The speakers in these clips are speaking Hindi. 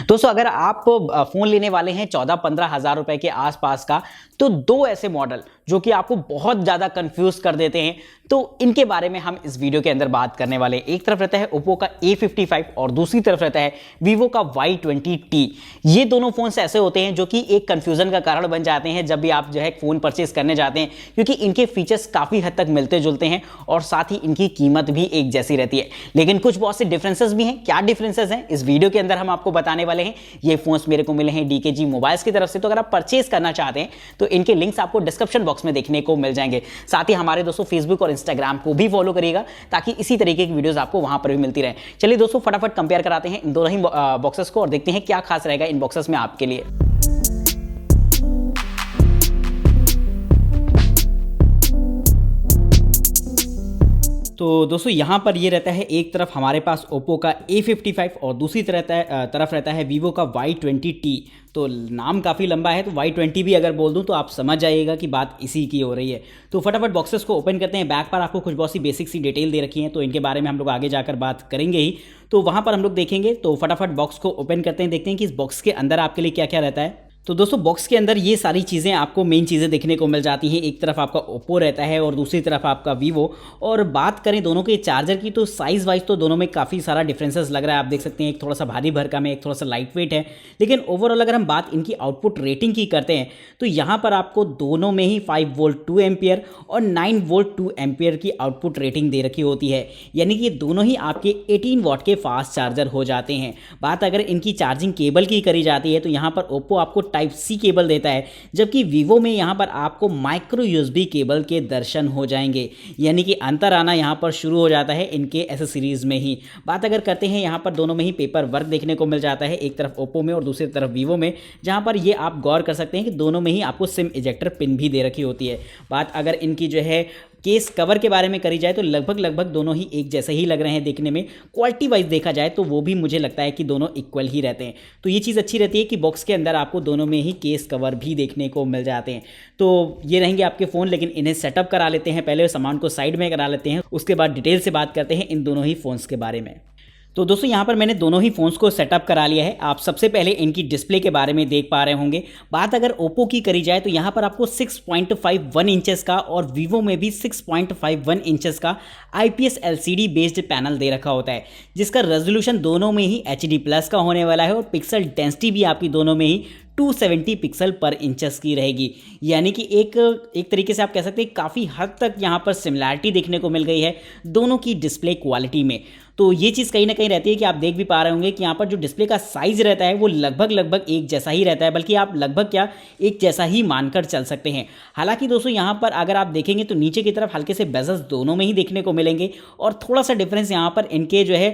दोस्तों अगर आप फ़ोन लेने वाले हैं 14-15 हज़ार रुपए के आसपास का, तो दो ऐसे मॉडल जो कि आपको बहुत ज़्यादा कंफ्यूज कर देते हैं, तो इनके बारे में हम इस वीडियो के अंदर बात करने वाले हैं। एक तरफ रहता है ओप्पो का A55 और दूसरी तरफ रहता है वीवो का Y20T। ये दोनों फ़ोन्स ऐसे होते हैं जो कि एक कन्फ्यूज़न का कारण बन जाते हैं जब भी आप जो है फ़ोन परचेज करने जाते हैं, क्योंकि इनके फीचर्स काफ़ी हद तक मिलते जुलते हैं और साथ ही इनकी कीमत भी एक जैसी रहती है। लेकिन कुछ बहुत से डिफरेंसेस भी हैं। क्या डिफरेंसेस हैं इस वीडियो के अंदर हम आपको बताने वाले हैं। ये फ़ोन्स मेरे को मिले हैं DKG मोबाइल्स की तरफ से, तो अगर आप परचेज करना चाहते हैं तो इनके लिंक्स आपको डिस्क्रिप्शन बॉक्स में देखने को मिल जाएंगे। साथ ही हमारे दोस्तों फेसबुक और इंस्टाग्राम को भी फॉलो करिएगा ताकि इसी तरीके की वीडियोस आपको वहां पर भी मिलती रहे। चलिए दोस्तों फटाफट कंपेयर कराते हैं इन दोनों ही बॉक्सेस को और देखते हैं क्या खास रहेगा इन बॉक्सेस में आपके लिए। तो दोस्तों यहाँ पर ये रहता है, एक तरफ हमारे पास ओप्पो का A55 और दूसरी तरफ रहता है वीवो का Y20T। तो नाम काफ़ी लंबा है, तो Y20 भी अगर बोल दूँ तो आप समझ जाइएगा कि बात इसी की हो रही है। तो फटाफट बॉक्सेस को ओपन करते हैं। बैक पर आपको कुछ बहुत सी बेसिक सी डिटेल दे रखी हैं, तो इनके बारे में हम लोग आगे जाकर बात करेंगे ही, तो वहाँ पर हम लोग देखेंगे। तो फटाफट बॉक्स को ओपन करते हैं, देखते हैं कि इस बॉक्स के अंदर आपके लिए क्या क्या रहता है। तो दोस्तों बॉक्स के अंदर ये सारी चीज़ें आपको मेन चीज़ें देखने को मिल जाती हैं। एक तरफ आपका ओप्पो रहता है और दूसरी तरफ आपका वीवो। और बात करें दोनों के चार्जर की, तो साइज़ वाइज तो दोनों में काफ़ी सारा डिफरेंसेस लग रहा है। आप देख सकते हैं एक थोड़ा सा भारी भरकम है, एक थोड़ा सा लाइट वेट है। लेकिन ओवरऑल अगर हम बात इनकी आउटपुट रेटिंग की करते हैं तो यहाँ पर आपको दोनों में ही 5 वोल्ट 2 एम्पियर और 9 वोल्ट 2 एम्पियर की आउटपुट रेटिंग दे रखी होती है। यानी कि दोनों ही आपके 18 वॉट के फास्ट चार्जर हो जाते हैं। बात अगर इनकी चार्जिंग केबल की करी जाती है तो यहाँ पर ओप्पो आपको Type-C केबल देता है, जबकि वीवो में यहाँ पर आपको माइक्रो USB केबल के दर्शन हो जाएंगे। यानी कि अंतर आना यहाँ पर शुरू हो जाता है इनके एसेसरीज में ही। बात अगर करते हैं, यहाँ पर दोनों में ही पेपर वर्क देखने को मिल जाता है, एक तरफ ओप्पो में और दूसरी तरफ वीवो में, जहाँ पर ये आप गौर कर सकते हैं कि दोनों में ही आपको सिम इजेक्टर पिन भी दे रखी होती है। बात अगर इनकी जो है केस कवर के बारे में करी जाए तो लगभग दोनों ही एक जैसे ही लग रहे हैं देखने में। क्वालिटी वाइज देखा जाए तो वो भी मुझे लगता है कि दोनों इक्वल ही रहते हैं। तो ये चीज़ अच्छी रहती है कि बॉक्स के अंदर आपको दोनों में ही केस कवर भी देखने को मिल जाते हैं। तो ये रहेंगे आपके फ़ोन, लेकिन इन्हें सेटअप करा लेते हैं पहले, सामान को साइड में करा लेते हैं, उसके बाद डिटेल से बात करते हैं इन दोनों ही फ़ोन्स के बारे में। तो दोस्तों यहाँ पर मैंने दोनों ही फ़ोन्स को सेटअप करा लिया है। आप सबसे पहले इनकी डिस्प्ले के बारे में देख पा रहे होंगे। बात अगर ओप्पो की करी जाए तो यहाँ पर आपको 6.51 इंचेस का और वीवो में भी 6.51 इंचेस का IPS LCD बेस्ड पैनल दे रखा होता है, जिसका रेजोल्यूशन दोनों में ही HD+ का होने वाला है और पिक्सल डेंसिटी भी आपकी दोनों में ही 270 पिक्सल पर इंचेस की रहेगी। यानी कि एक तरीके से आप कह सकते हैं काफ़ी हद तक यहाँ पर सिमिलैरिटी देखने को मिल गई है दोनों की डिस्प्ले क्वालिटी में। तो ये चीज़ कहीं ना कहीं रहती है कि आप देख भी पा रहे होंगे कि यहाँ पर जो डिस्प्ले का साइज़ रहता है वो लगभग एक जैसा ही रहता है, बल्कि आप लगभग क्या एक जैसा ही मानकर चल सकते हैं। हालांकि दोस्तों यहाँ पर अगर आप देखेंगे तो नीचे की तरफ हल्के से बेजल्स दोनों में ही देखने को मिलेंगे और थोड़ा सा डिफरेंस यहाँ पर इनके जो है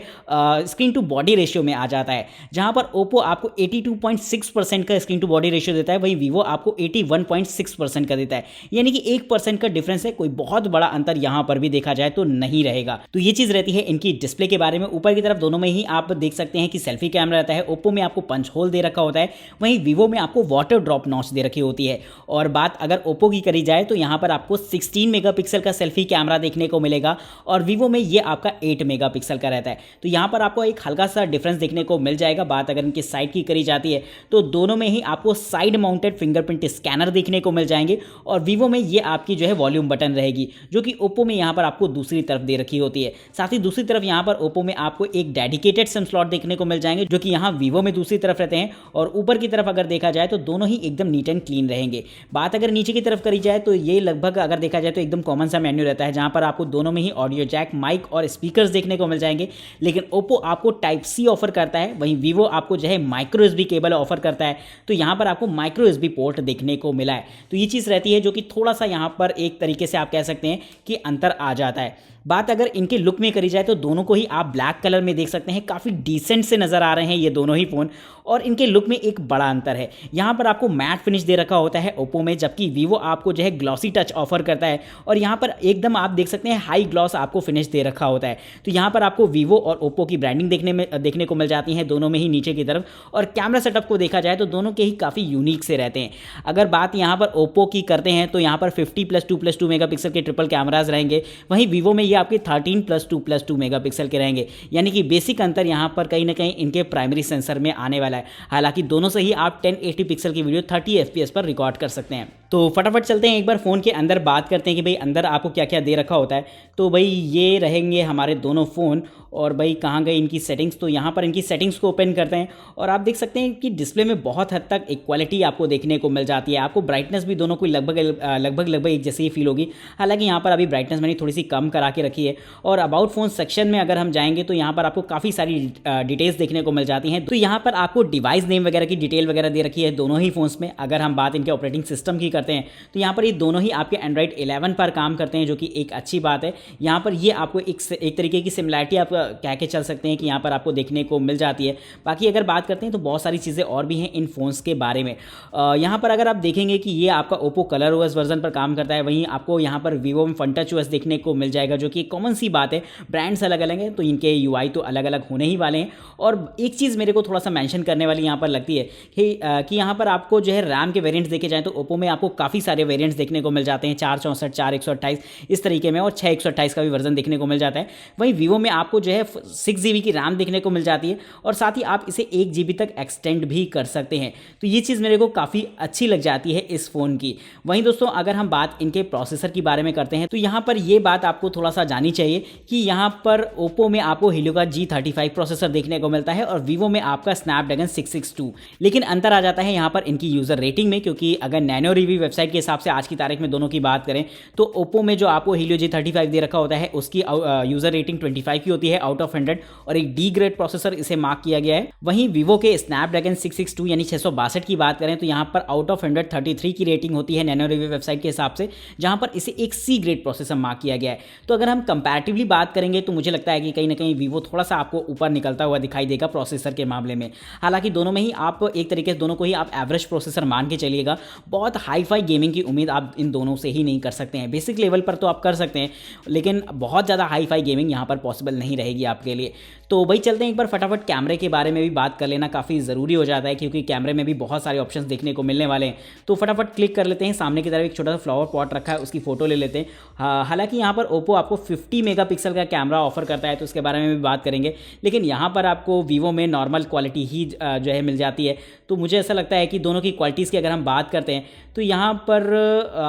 स्क्रीन टू बॉडी रेशियो में आ जाता है, जहाँ पर ओप्पो आपको 82.6% का स्क्रीन टू बॉडी रेशियो देता है, वहीं वीवो आपको 81.6% का देता है। यानी कि 1% का डिफरेंस है, कोई बहुत बड़ा अंतर यहाँ पर भी देखा जाए तो नहीं रहेगा। तो ये चीज़ रहती है इनकी डिस्प्ले के बारे में। ऊपर की तरफ दोनों में ही आप देख सकते हैं कि सेल्फी कैमरा रहता है। ओप्पो में आपको पंच होल दे रखा होता है, वहीं वीवो में आपको वाटर ड्रॉप नॉच दे रखी होती है। और बात अगर ओप्पो की करी जाए तो यहाँ पर आपको 16 मेगापिक्सल का सेल्फी कैमरा देखने को मिलेगा और वीवो में ये आपका 8 मेगापिक्सल का रहता है। तो यहाँ पर आपको एक हल्का सा डिफरेंस देखने को मिल जाएगा। बात अगर इनकी साइड की करी जाती है तो दोनों में ही आपको साइड माउंटेड फिंगरप्रिंट स्कैनर देखने को मिल जाएंगे और वीवो में ये आपकी जो है वॉल्यूम बटन रहेगी, जो कि ओप्पो में यहाँ पर आपको दूसरी तरफ दे रखी होती है। साथ ही दूसरी तरफ यहाँ पर ओप्पो में आपको एक डेडिकेटेड सिम स्लॉट देखने को मिल जाएंगे, जो कि यहाँ वीवो में दूसरी तरफ रहते हैं। और ऊपर की तरफ अगर देखा जाए तो दोनों ही एकदम नीट एंड क्लीन रहेंगे। बात अगर नीचे की तरफ करी जाए तो ये लगभग अगर देखा जाए तो एकदम कॉमन सा मेन्यू रहता है, जहाँ पर आपको दोनों में ही ऑडियो जैक, माइक और स्पीकर्स देखने को मिल जाएंगे। लेकिन ओप्पो आपको Type-C ऑफर करता है, वहीं वीवो आपको जो है माइक्रो USB केबल ऑफर करता है। तो यहाँ पर आपको माइक्रो USB पोर्ट देखने को मिला है। तो ये चीज़ रहती है जो कि थोड़ा सा यहाँ पर एक तरीके से आप कह सकते हैं कि अंतर आ जाता है। बात अगर इनके लुक में करी जाए तो दोनों को ही आप ब्लैक कलर में देख सकते हैं, काफ़ी डिसेंट से नज़र आ रहे हैं ये दोनों ही फ़ोन। और इनके लुक में एक बड़ा अंतर है, यहाँ पर आपको मैट फिनिश दे रखा होता है ओप्पो में, जबकि वीवो आपको जो है ग्लॉसी टच ऑफर करता है और यहाँ पर एकदम आप देख सकते हैं हाई ग्लॉस आपको फिनिश दे रखा होता है। तो यहाँ पर आपको वीवो और ओप्पो की ब्रांडिंग देखने को मिल जाती है दोनों में ही नीचे की तरफ। और कैमरा सेटअप को देखा जाए तो दोनों के ही काफ़ी यूनिक से रहते हैं। अगर बात यहाँ पर ओप्पो की करते हैं तो यहाँ पर 50+2+2 मेगापिक्सल के ट्रिपल कैमराज रहेंगे, वहीं वीवो में ये आपके 13+2+2 मेगापिक्सल के रहेंगे, यानी कि बेसिक अंतर यहाँ पर कहीं ना कहीं इनके प्राइमरी सेंसर में आने वाला है। हालांकि दोनों से ही आप 1080 पिक्सल की वीडियो 30 FPS पर रिकॉर्ड कर सकते हैं। तो फटाफट चलते हैं एक बार फ़ोन के अंदर बात करते हैं कि भाई अंदर आपको क्या क्या दे रखा होता है। तो भाई ये रहेंगे हमारे दोनों फ़ोन, और भाई कहाँ गई इनकी सेटिंग्स, तो यहाँ पर इनकी सेटिंग्स को ओपन करते हैं और आप देख सकते हैं कि डिस्प्ले में बहुत हद तक इक्वालिटी आपको देखने को मिल जाती है। आपको ब्राइटनेस भी दोनों को लगभग एक जैसी ही फील होगी। हालांकि यहाँ पर अभी ब्राइटनेस मैंने थोड़ी सी कम करा के रखी है। और अबाउट फ़ोन सेक्शन में अगर हम जाएंगे तो यहाँ पर आपको काफ़ी सारी डिटेल्स देखने को मिल जाती हैं। तो यहाँ पर आपको डिवाइस नेम वगैरह की डिटेल वगैरह दे रखी है दोनों ही फ़ोन्स में। अगर हम बात इनके ऑपरेटिंग सिस्टम की करते हैं तो यहाँ पर ये दोनों ही आपके एंड्रॉइड 11 पर काम करते हैं, जो कि एक अच्छी बात है। यहाँ पर ये आपको एक तरीके की सिमिलैरिटी आप कह के चल सकते हैं कि यहाँ पर आपको देखने को मिल जाती है। बाकी अगर बात करते हैं तो बहुत सारी चीज़ें और भी हैं इन फ़ोन्स के बारे में। यहाँ पर अगर आप देखेंगे कि ये आपका ओप्पो कलर ओएस वर्जन पर काम करता है, वहीं आपको यहाँ पर वीवो में फन टच ओएस देखने को मिल जाएगा, जो कि कॉमन सी बात है। ब्रांड्स अलग अलग हैं तो इनके यूआई तो अलग अलग होने ही वाले हैं। और एक चीज़ मेरे को थोड़ा सा मेंशन करने वाली यहाँ पर लगती है कि यहाँ पर आपको जो है रैम के वेरिएंट्स देखे जाएँ तो ओप्पो में आपको काफ़ी सारे वेरिएंट्स देखने को मिल जाते हैं, 464, 4128 इस तरीके में, और 6128 का भी वर्जन देखने को मिल जाता है। वहीं वीवो में आपको जो है 6GB की रैम देखने को मिल जाती है, और साथ ही आप इसे 1GB तक एक्सटेंड भी कर सकते हैं। तो ये चीज़ मेरे को काफ़ी अच्छी लग जाती है इस फ़ोन की। वहीं दोस्तों अगर हम बात इनके प्रोसेसर की बारे में करते हैं तो यहाँ पर ये बात आपको थोड़ा सा जानी चाहिए कि यहाँ पर ओप्पो में आपको हीलियो का G35 प्रोसेसर देखने को मिलता है और वीवो में आपका स्नैपड्रैगन 662। लेकिन अंतर आ जाता है यहाँ पर इनकी यूज़र रेटिंग में, क्योंकि अगर नैनो रिव्यू वेबसाइट के हिसाब से आज की तारीख में दोनों की बात करें तो ओप्पो में जो आपको हीलियो G35 दे रखा होता है उसकी यूज़र रेटिंग 25 की होती है आउट ऑफ 100, और एक डी ग्रेड प्रोसेसर इसे मार्क किया गया है। वहीं वीवो के स्नैपड्रैगन 662 यानी 662 की बात करें तो यहाँ पर आउट ऑफ 100 33 की रेटिंग होती है नैनो रिव्यू वेबसाइट के हिसाब से, जहाँ पर इसे एक सी ग्रेड प्रोसेसर मार्क किया गया है। तो अगर हम कंपैरेटिवली बात करेंगे तो मुझे लगता है कि कहीं ना कहीं वीवो थोड़ा सा आपको ऊपर निकलता हुआ दिखाई देगा प्रोसेसर के मामले में। हालांकि दोनों में ही आप एक तरीके से दोनों को ही आप एवरेज प्रोसेसर मान के चलिएगा। बहुत हाई फाई गेमिंग की उम्मीद आप इन दोनों से ही नहीं कर सकते हैं। बेसिक लेवल पर तो आप कर सकते हैं, लेकिन बहुत ज़्यादा हाई फाई गेमिंग यहाँ पर पॉसिबल नहीं रहेगी आपके लिए। तो भाई चलते हैं एक बार फटाफट कैमरे के बारे में भी बात कर लेना काफ़ी ज़रूरी हो जाता है, क्योंकि कैमरे में भी बहुत सारे ऑप्शंस देखने को मिलने वाले हैं। तो फटाफट क्लिक कर लेते हैं। सामने की तरफ एक छोटा सा फ्लावर पॉट रखा है, उसकी फ़ोटो ले लेते हैं। हालांकि यहाँ पर ओप्पो आपको 50 मेगापिक्सल का कैमरा ऑफर करता है, तो उसके बारे में भी बात करेंगे। लेकिन यहाँ पर आपको वीवो में नॉर्मल क्वालिटी ही जो है मिल जाती है। तो मुझे ऐसा लगता है कि दोनों की क्वालिटीज़ की अगर हम बात करते हैं तो यहाँ पर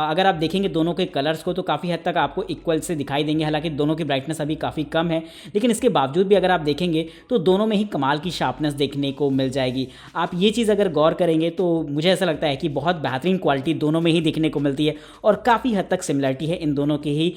अगर आप देखेंगे दोनों के कलर्स को तो काफ़ी हद तक आपको इक्वल से दिखाई देंगे। हालांकि दोनों की ब्राइटनेस अभी काफ़ी कम है, लेकिन इसके बावजूद भी अगर आप देखेंगे तो दोनों में ही कमाल की शार्पनेस देखने को मिल जाएगी। आप ये चीज़ अगर गौर करेंगे तो मुझे ऐसा लगता है कि बहुत बेहतरीन क्वालिटी दोनों में ही देखने को मिलती है, और काफ़ी हद तक सिमिलरिटी है इन दोनों की ही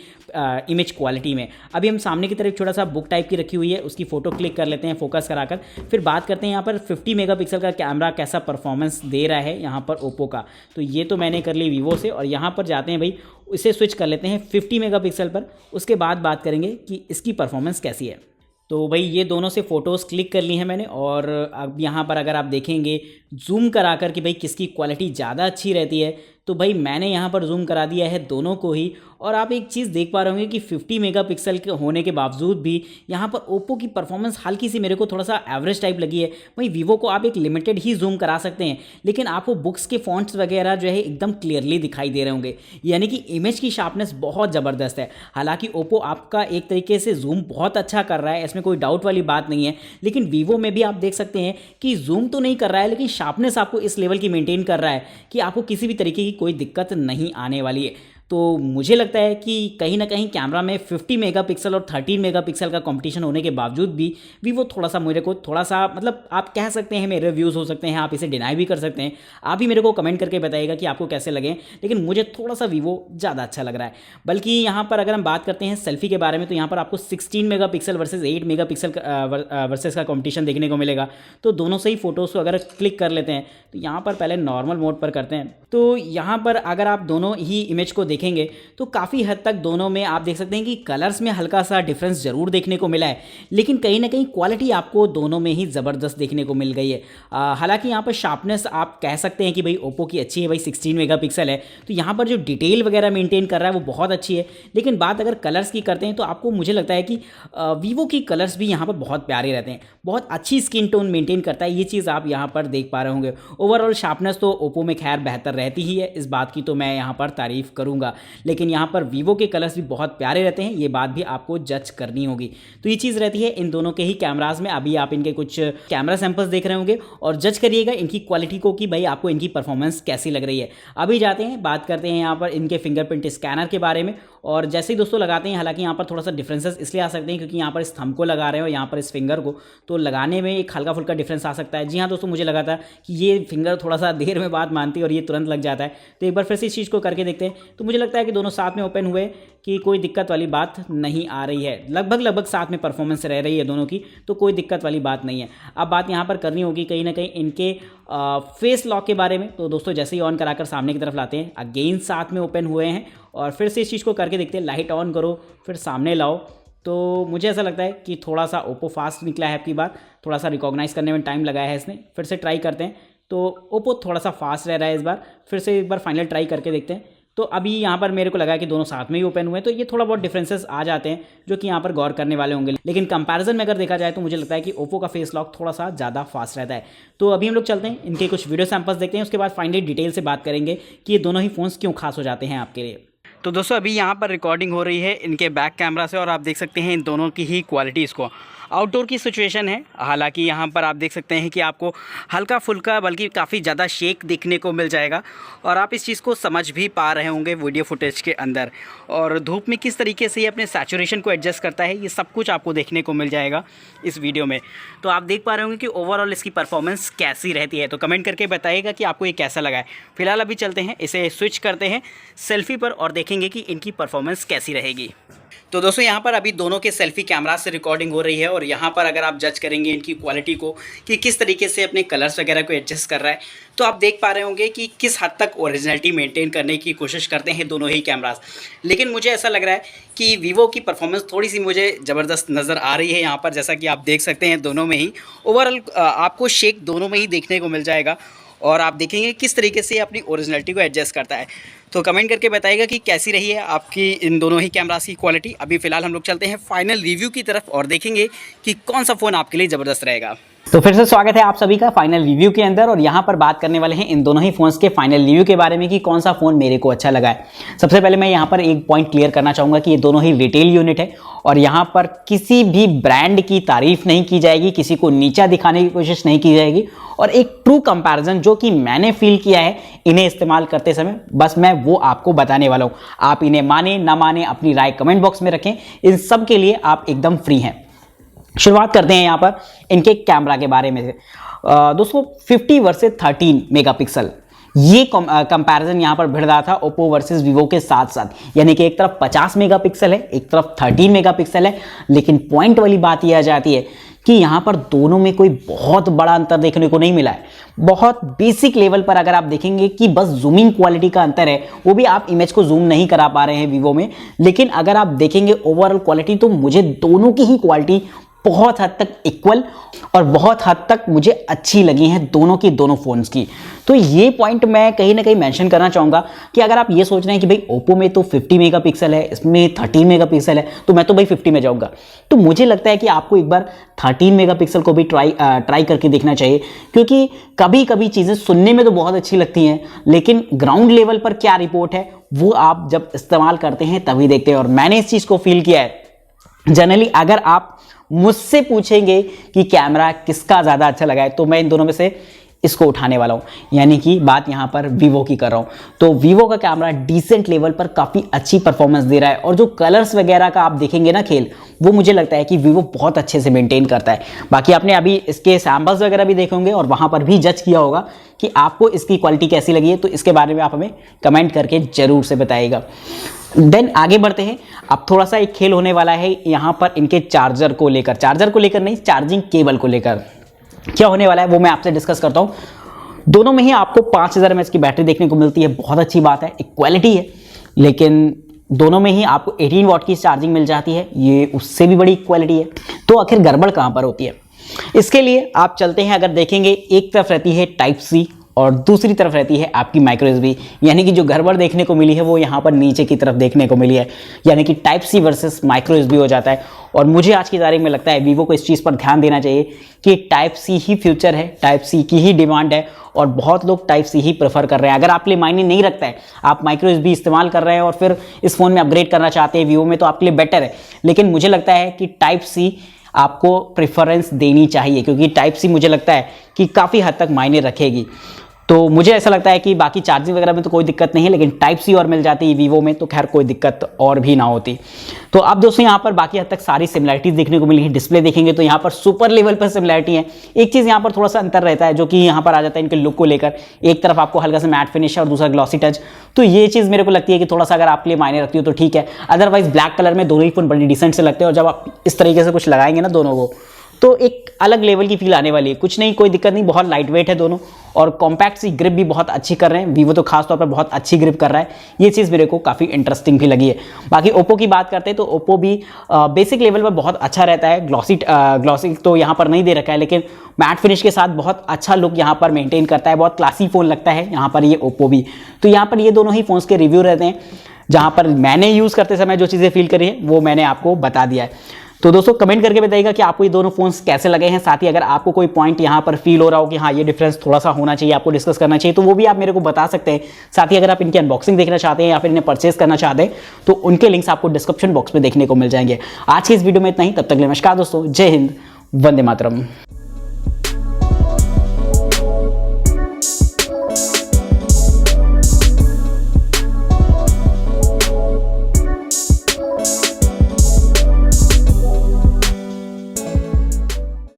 इमेज क्वालिटी में। अभी हम सामने की तरफ छोटा सा बुक टाइप की रखी हुई है, उसकी फ़ोटो क्लिक कर लेते हैं फोकस कराकर। फिर बात करते हैं यहाँ पर 50 मेगापिक्सल का कैमरा कैसा परफॉर्मेंस दे रहा है यहाँ पर ओप्पो का। तो ये तो मैंने कर ली वीवो से, और यहाँ पर जाते हैं भाई इसे स्विच कर लेते हैं 50 मेगापिक्सल पर। उसके बाद बात करेंगे कि इसकी परफॉर्मेंस कैसी है। तो भाई ये दोनों से फ़ोटोज़ क्लिक कर ली हैं मैंने, और अब यहाँ पर अगर आप देखेंगे जूम करा कर कि भाई किसकी क्वालिटी ज़्यादा अच्छी रहती है, तो भाई मैंने यहाँ पर जूम करा दिया है दोनों को ही। और आप एक चीज़ देख पा रहे होंगे कि 50 मेगापिक्सल के होने के बावजूद भी यहाँ पर ओप्पो की परफॉर्मेंस हल्की सी मेरे को थोड़ा सा एवरेज टाइप लगी है। वहीं वीवो को आप एक लिमिटेड ही जूम करा सकते हैं, लेकिन आपको बुक्स के फॉन्ट्स वगैरह जो है एकदम क्लियरली दिखाई दे रहे होंगे, यानी कि इमेज की शार्पनेस बहुत ज़बरदस्त है। हालांकि ओप्पो आपका एक तरीके से जूम बहुत अच्छा कर रहा है, इसमें कोई डाउट वाली बात नहीं है, लेकिन वीवो में भी आप देख सकते हैं कि जूम तो नहीं कर रहा है, लेकिन शार्पनेस आपको इस लेवल की मेंटेन कर रहा है कि आपको किसी भी तरीके की कोई दिक्कत नहीं आने वाली है। तो मुझे लगता है कि कहीं ना कहीं कैमरा में 50 मेगापिक्सल और 13 मेगापिक्सल का कंपटीशन होने के बावजूद भी वीवो थोड़ा सा मेरे को थोड़ा सा मतलब आप कह सकते हैं मेरे व्यूज़ हो सकते हैं, आप इसे डिनाई भी कर सकते हैं। आप ही मेरे को कमेंट करके बताइएगा कि आपको कैसे लगे, लेकिन मुझे थोड़ा सा वीवो ज़्यादा अच्छा लग रहा है। बल्कि यहाँ पर अगर हम बात करते हैं सेल्फी के बारे में तो यहाँ पर आपको 16 मेगापिक्सल वर्सेस 8 मेगापिक्सल वर्सेस का कॉम्पिटिशन देखने को मिलेगा। तो दोनों से ही फोटोज़ को अगर क्लिक कर लेते हैं तो यहाँ पर पहले नॉर्मल मोड पर करते हैं। तो यहाँ पर अगर आप दोनों ही इमेज को देखेंगे तो काफ़ी हद तक दोनों में आप देख सकते हैं कि कलर्स में हल्का सा डिफरेंस जरूर देखने को मिला है, लेकिन कहीं ना कहीं क्वालिटी आपको दोनों में ही ज़बरदस्त देखने को मिल गई है। हालांकि यहाँ पर शार्पनेस आप कह सकते हैं कि भाई ओप्पो की अच्छी है, भाई 16 मेगापिक्सल है, तो यहाँ पर जो डिटेल वगैरह मेंटेन कर रहा है वो बहुत अच्छी है। लेकिन बात अगर कलर्स की करते हैं तो आपको मुझे लगता है कि वीवो की कलर्स भी यहाँ पर बहुत प्यारे रहते हैं, बहुत अच्छी स्किन टोन मेंटेन करता है, ये चीज़ आप यहाँ पर देख पा रहे होंगे। ओवरऑल शार्पनेस तो ओप्पो में खैर बेहतर रहती ही है, इस बात की तो मैं यहाँ पर तारीफ करूँगा। बोलूँगा, लेकिन यहाँ पर वीवो के कलर्स भी बहुत प्यारे रहते हैं, ये बात भी आपको जज करनी होगी। तो ये चीज़ रहती है इन दोनों के ही कैमराज में। अभी आप इनके कुछ कैमरा सैंपल्स देख रहे होंगे और जज करिएगा इनकी क्वालिटी को कि भाई आपको इनकी परफॉर्मेंस कैसी लग रही है। अभी जाते हैं, बात करते हैं यहाँ पर इनके फिंगरप्रिंट स्कैनर के बारे में। और जैसे ही दोस्तों लगाते हैं, हालांकि यहाँ पर थोड़ा सा डिफरेंसेस इसलिए आ सकते हैं क्योंकि यहाँ पर इस थंब को लगा रहे हो, यहाँ पर इस फिंगर को, तो लगाने में एक हल्का फुल्का डिफरेंस आ सकता है। जी हाँ दोस्तों, मुझे लगा था कि ये फिंगर थोड़ा सा देर में बात मानती है और ये तुरंत लग जाता है। तो एक बार फिर से इस चीज़ को करके देखते हैं। तो मुझे लगता है कि दोनों साथ में ओपन हुए कि कोई दिक्कत वाली बात नहीं आ रही है, लगभग साथ में परफॉर्मेंस रह रही है दोनों की, तो कोई दिक्कत वाली बात नहीं है। अब बात यहाँ पर करनी होगी कहीं ना कहीं इनके फेस लॉक के बारे में। तो दोस्तों जैसे ही ऑन कराकर सामने की तरफ लाते हैं, अगेन साथ में ओपन हुए हैं और फिर से इस चीज़ को करके देखते हैं। लाइट ऑन करो फिर सामने लाओ, तो मुझे ऐसा लगता है कि थोड़ा सा ओप्पो फास्ट निकला है। आपकी बात, थोड़ा सा रिकॉग्नाइज़ करने में टाइम लगाया है इसने। फिर से ट्राई करते हैं, तो ओप्पो थोड़ा सा फास्ट रह रहा है इस बार। फिर से एक बार फाइनल ट्राई करके देखते हैं। तो अभी यहाँ पर मेरे को लगा कि दोनों साथ में ही ओपन हुए, तो ये थोड़ा बहुत डिफरेंसेस आ जाते हैं जो कि यहाँ पर गौर करने वाले होंगे। लेकिन कंपैरिजन में अगर देखा जाए तो मुझे लगता है कि ओप्पो का फेस लॉक थोड़ा सा ज़्यादा फास्ट रहता है। तो अभी हम लोग चलते हैं, इनके कुछ वीडियो सैंपल्स देखते हैं, उसके बाद फाइनली डिटेल से बात करेंगे कि ये दोनों ही फ़ोन्स क्यों खास हो जाते हैं आपके लिए। तो दोस्तों अभी यहाँ पर रिकॉर्डिंग हो रही है इनके बैक कैमरा से और आप देख सकते हैं इन दोनों की ही क्वालिटी। इसको आउटडोर की सिचुएशन है, हालांकि यहाँ पर आप देख सकते हैं कि आपको हल्का फुल्का बल्कि काफ़ी ज़्यादा शेक दिखने को मिल जाएगा और आप इस चीज़ को समझ भी पा रहे होंगे वीडियो फुटेज के अंदर। और धूप में किस तरीके से ये अपने सैचुरेशन को एडजस्ट करता है, ये सब कुछ आपको देखने को मिल जाएगा इस वीडियो में। तो आप देख पा रहे होंगे कि ओवरऑल इसकी परफॉर्मेंस कैसी रहती है। तो कमेंट करके बताइएगा कि आपको ये कैसा लगा है। फिलहाल अभी चलते हैं, इसे स्विच करते हैं सेल्फी पर और देखेंगे कि इनकी परफॉर्मेंस कैसी रहेगी। तो दोस्तों यहाँ पर अभी दोनों के सेल्फी कैमरा से रिकॉर्डिंग हो रही है और यहाँ पर अगर आप जज करेंगे इनकी क्वालिटी को कि किस तरीके से अपने कलर्स वगैरह को एडजस्ट कर रहा है, तो आप देख पा रहे होंगे कि किस हद तक ओरिजिनलिटी मेंटेन करने की कोशिश करते हैं दोनों ही कैमरास। लेकिन मुझे ऐसा लग रहा है कि वीवो की परफॉर्मेंस थोड़ी सी मुझे ज़बरदस्त नज़र आ रही है यहाँ पर, जैसा कि आप देख सकते हैं दोनों में ही ओवरऑल आपको शेक दोनों में ही देखने को मिल जाएगा और आप देखेंगे किस तरीके से अपनी ओरिजिनलिटी को एडजस्ट करता है। तो कमेंट करके बताइएगा कि कैसी रही है आपकी इन दोनों ही कैमरास की क्वालिटी। अभी फ़िलहाल हम लोग चलते हैं फाइनल रिव्यू की तरफ और देखेंगे कि कौन सा फ़ोन आपके लिए ज़बरदस्त रहेगा। तो फिर से स्वागत है आप सभी का फाइनल रिव्यू के अंदर और यहाँ पर बात करने वाले हैं इन दोनों ही फ़ोन्स के फाइनल रिव्यू के बारे में कि कौन सा फ़ोन मेरे को अच्छा लगा है। सबसे पहले मैं यहाँ पर एक पॉइंट क्लियर करना चाहूँगा कि ये दोनों ही रिटेल यूनिट है और यहाँ पर किसी भी ब्रांड की तारीफ नहीं की जाएगी, किसी को नीचा दिखाने की कोशिश नहीं की जाएगी और एक ट्रू कंपैरिजन जो कि मैंने फील किया है इन्हें इस्तेमाल करते समय, बस मैं वो आपको बताने वाला हूँ। आप इन्हें माने ना माने अपनी राय कमेंट बॉक्स में रखें, इन सब के लिए आप एकदम फ्री हैं। शुरुआत करते हैं यहाँ पर इनके कैमरा के बारे में से। दोस्तों 50 वर्सेस 13 मेगापिक्सल ये कंपैरिजन यहाँ पर भिड़ रहा था ओप्पो वर्सेस वीवो के साथ साथ, यानी कि एक तरफ 50 मेगापिक्सल है, एक तरफ 13 मेगापिक्सल है। लेकिन पॉइंट वाली बात यह आ जाती है कि यहाँ पर दोनों में कोई बहुत बड़ा अंतर देखने को नहीं मिला है। बहुत बेसिक लेवल पर अगर आप देखेंगे कि बस जूमिंग क्वालिटी का अंतर है, वो भी आप इमेज को जूम नहीं करा पा रहे हैं वीवो में। लेकिन अगर आप देखेंगे ओवरऑल क्वालिटी तो मुझे दोनों की ही क्वालिटी बहुत हद तक इक्वल और बहुत हद तक मुझे अच्छी लगी हैं दोनों की दोनों फ़ोन्स की। तो ये पॉइंट मैं कहीं ना कहीं मेंशन करना चाहूँगा कि अगर आप ये सोच रहे हैं कि भाई ओप्पो में तो 50 मेगापिक्सल है, इसमें 13 मेगापिक्सल है, तो मैं तो भाई 50 में जाऊँगा, तो मुझे लगता है कि आपको एक बार 13 मेगापिक्सल को भी ट्राई करके देखना चाहिए। क्योंकि कभी कभी चीज़ें सुनने में तो बहुत अच्छी लगती हैं, लेकिन ग्राउंड लेवल पर क्या रिपोर्ट है वो आप जब इस्तेमाल करते हैं तभी देखते हैं। और मैंने इस चीज़ को फील किया है। जनरली अगर आप मुझसे पूछेंगे कि कैमरा किसका ज़्यादा अच्छा लगा है, तो मैं इन दोनों में से इसको उठाने वाला हूँ, यानी कि बात यहाँ पर वीवो की कर रहा हूँ। तो वीवो का कैमरा डिसेंट लेवल पर काफ़ी अच्छी परफॉर्मेंस दे रहा है और जो कलर्स वगैरह का आप देखेंगे ना खेल, वो मुझे लगता है कि वीवो बहुत अच्छे से मेंटेन करता है। बाकी आपने अभी इसके सैम्पल्स वगैरह भी देखे होंगे और वहाँ पर भी जज किया होगा कि आपको इसकी क्वालिटी कैसी लगी है, तो इसके बारे में आप हमें कमेंट करके ज़रूर से बताइएगा। देन आगे बढ़ते हैं। अब थोड़ा सा एक खेल होने वाला है यहाँ पर इनके चार्जर को लेकर नहीं, चार्जिंग केबल को लेकर क्या होने वाला है वो मैं आपसे डिस्कस करता हूँ। दोनों में ही आपको 5000 mAh की बैटरी देखने को मिलती है, बहुत अच्छी बात है, एक क्वालिटी है। लेकिन दोनों में ही आपको 18 वाट की चार्जिंग मिल जाती है, ये उससे भी बड़ी क्वालिटी है। तो आखिर गड़बड़ कहाँ पर होती है? इसके लिए आप चलते हैं, अगर देखेंगे एक तरफ रहती है टाइप सी और दूसरी तरफ रहती है आपकी माइक्रो यूएसबी, यानी कि जो गड़बड़ देखने को मिली है वो यहाँ पर नीचे की तरफ देखने को मिली है, यानी कि type C versus micro USB हो जाता है। और मुझे आज की तारीख में लगता है वीवो को इस चीज़ पर ध्यान देना चाहिए कि टाइप सी ही फ्यूचर है, टाइप सी की ही डिमांड है और बहुत लोग टाइप सी ही प्रेफर कर रहे हैं। अगर आपके लिए मायने नहीं रखता है, आप माइक्रो यूएसबी इस्तेमाल कर रहे हैं और फिर इस फोन में अपग्रेड करना चाहते हैं वीवो में, तो आपके लिए बेटर है। लेकिन मुझे लगता है कि टाइप सी आपको प्रेफरेंस देनी चाहिए, क्योंकि टाइप सी मुझे लगता है कि काफ़ी हद तक मायने रखेगी। तो मुझे ऐसा लगता है कि बाकी चार्जिंग वगैरह में तो कोई दिक्कत नहीं है, लेकिन टाइप सी और मिल जाती है वीवो में तो खैर कोई दिक्कत और भी ना होती। तो अब दोस्तों यहाँ पर बाकी हद तक सारी सिमिलरिटीज देखने को मिली है। डिस्प्ले देखेंगे तो यहाँ पर सुपर लेवल पर सिमिलरिटी है। एक चीज़ यहाँ पर थोड़ा सा अंतर रहता है जो कि यहाँ पर आ जाता है इनके लुक को लेकर। एक तरफ आपको हल्का सा मैट फिनिश है और दूसरा ग्लॉसी टच, तो ये चीज़ मेरे को लगती है कि थोड़ा सा अगर आपके लिए मायने रखती हो तो ठीक है। अदरवाइज ब्लैक कलर में दोनों ही फोन बड़ी डिसेंट से लगते हैं, और जब आप इस तरीके से कुछ लगाएंगे ना दोनों को, तो एक अलग लेवल की फील आने वाली है। कुछ नहीं, कोई दिक्कत नहीं, बहुत लाइट वेट है दोनों, और कॉम्पैक्ट सी ग्रिप भी बहुत अच्छी कर रहे हैं। वीवो तो खास तौर पर बहुत अच्छी ग्रिप कर रहा है, ये चीज़ मेरे को काफ़ी इंटरेस्टिंग भी लगी है। बाकी ओप्पो की बात करते हैं तो ओप्पो भी बेसिक लेवल पर बहुत अच्छा रहता है। ग्लॉसी तो यहाँ पर नहीं दे रखा है, लेकिन मैट फिनिश के साथ बहुत अच्छा लुक यहाँ पर मेंटेन करता है। बहुत क्लासी फ़ोन लगता है यहाँ पर ये ओप्पो भी। तो यहाँ पर ये दोनों ही फ़ोन्स के रिव्यू रहते हैं, जहाँ पर मैंने यूज़ करते समय जो चीज़ें फील करी है वो मैंने आपको बता दिया है। तो दोस्तों कमेंट करके बताइएगा कि आपको ये दोनों फोन्स कैसे लगे हैं। साथ ही अगर आपको कोई पॉइंट यहाँ पर फील हो रहा हो कि हाँ ये डिफरेंस थोड़ा सा होना चाहिए, आपको डिस्कस करना चाहिए, तो वो भी आप मेरे को बता सकते हैं। साथ ही अगर आप इनकी अनबॉक्सिंग देखना चाहते हैं या फिर इन्हें परचेज करना चाहते हैं तो उनके लिंक्स आपको डिस्क्रिप्शन बॉक्स में देखने को मिल जाएंगे। आज की इस वीडियो में इतना ही, तब तक नमस्कार दोस्तों, जय हिंद, वंदे मातरम।